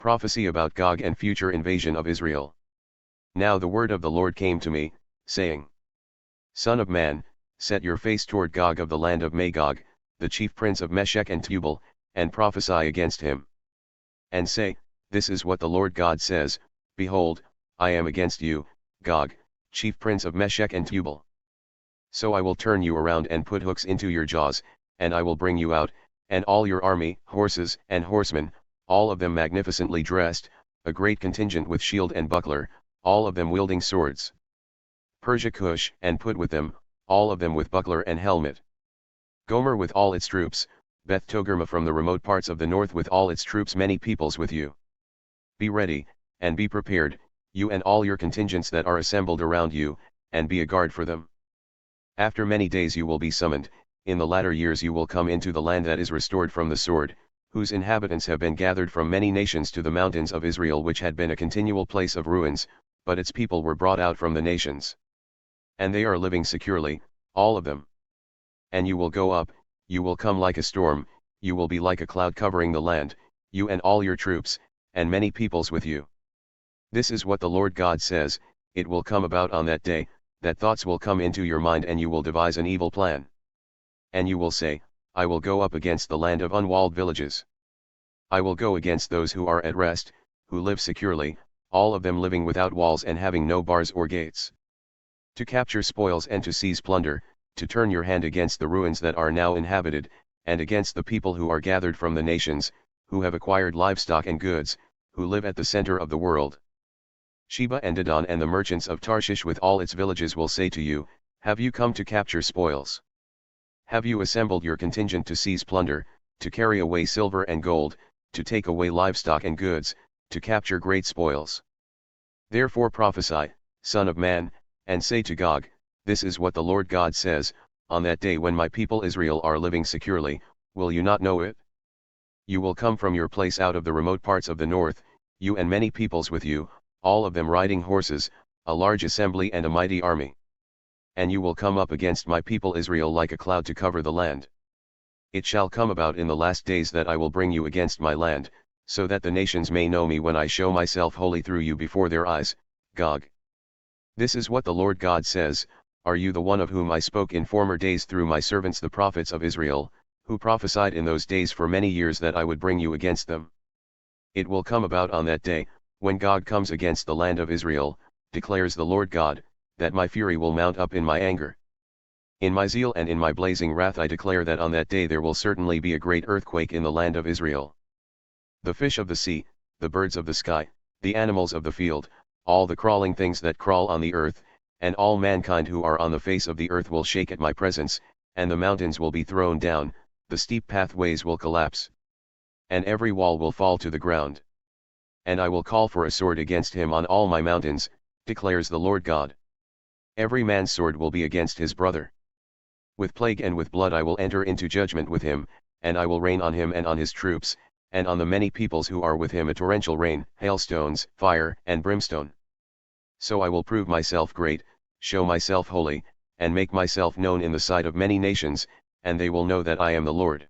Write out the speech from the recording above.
Prophecy about Gog and future invasion of Israel. Now the word of the Lord came to me, saying, Son of man, set your face toward Gog of the land of Magog, the chief prince of Meshech and Tubal, and prophesy against him. And say, This is what the Lord God says, Behold, I am against you, Gog, chief prince of Meshech and Tubal. So I will turn you around and put hooks into your jaws, and I will bring you out, and all your army, horses and horsemen, all of them magnificently dressed, a great contingent with shield and buckler, all of them wielding swords. Persia Cush, and put with them, all of them with buckler and helmet. Gomer with all its troops, Beth-togarmah from the remote parts of the north with all its troops, many peoples with you. Be ready, and be prepared, you and all your contingents that are assembled around you, and be a guard for them. After many days you will be summoned, in the latter years you will come into the land that is restored from the sword, whose inhabitants have been gathered from many nations to the mountains of Israel, which had been a continual place of ruins, but its people were brought out from the nations. And they are living securely, all of them. And you will go up, you will come like a storm, you will be like a cloud covering the land, you and all your troops, and many peoples with you. This is what the Lord God says, it will come about on that day, that thoughts will come into your mind and you will devise an evil plan. And you will say, I will go up against the land of unwalled villages. I will go against those who are at rest, who live securely, all of them living without walls and having no bars or gates. To capture spoils and to seize plunder, to turn your hand against the ruins that are now inhabited, and against the people who are gathered from the nations, who have acquired livestock and goods, who live at the center of the world. Sheba and Dedan and the merchants of Tarshish with all its villages will say to you, Have you come to capture spoils? Have you assembled your contingent to seize plunder, to carry away silver and gold, to take away livestock and goods, to capture great spoils? Therefore prophesy, Son of man, and say to Gog, This is what the Lord God says, On that day when my people Israel are living securely, will you not know it? You will come from your place out of the remote parts of the north, you and many peoples with you, all of them riding horses, a large assembly and a mighty army. And you will come up against my people Israel like a cloud to cover the land. It shall come about in the last days that I will bring you against my land, so that the nations may know me when I show myself holy through you before their eyes, Gog. This is what the Lord God says, Are you the one of whom I spoke in former days through my servants the prophets of Israel, who prophesied in those days for many years that I would bring you against them? It will come about on that day, when Gog comes against the land of Israel, declares the Lord God, that my fury will mount up in my anger. In my zeal and in my blazing wrath I declare that on that day there will certainly be a great earthquake in the land of Israel. The fish of the sea, the birds of the sky, the animals of the field, all the crawling things that crawl on the earth, and all mankind who are on the face of the earth will shake at my presence, and the mountains will be thrown down, the steep pathways will collapse, and every wall will fall to the ground. And I will call for a sword against him on all my mountains, declares the Lord God. Every man's sword will be against his brother. With plague and with blood I will enter into judgment with him, and I will rain on him and on his troops, and on the many peoples who are with him a torrential rain, hailstones, fire, and brimstone. So I will prove myself great, show myself holy, and make myself known in the sight of many nations, and they will know that I am the Lord.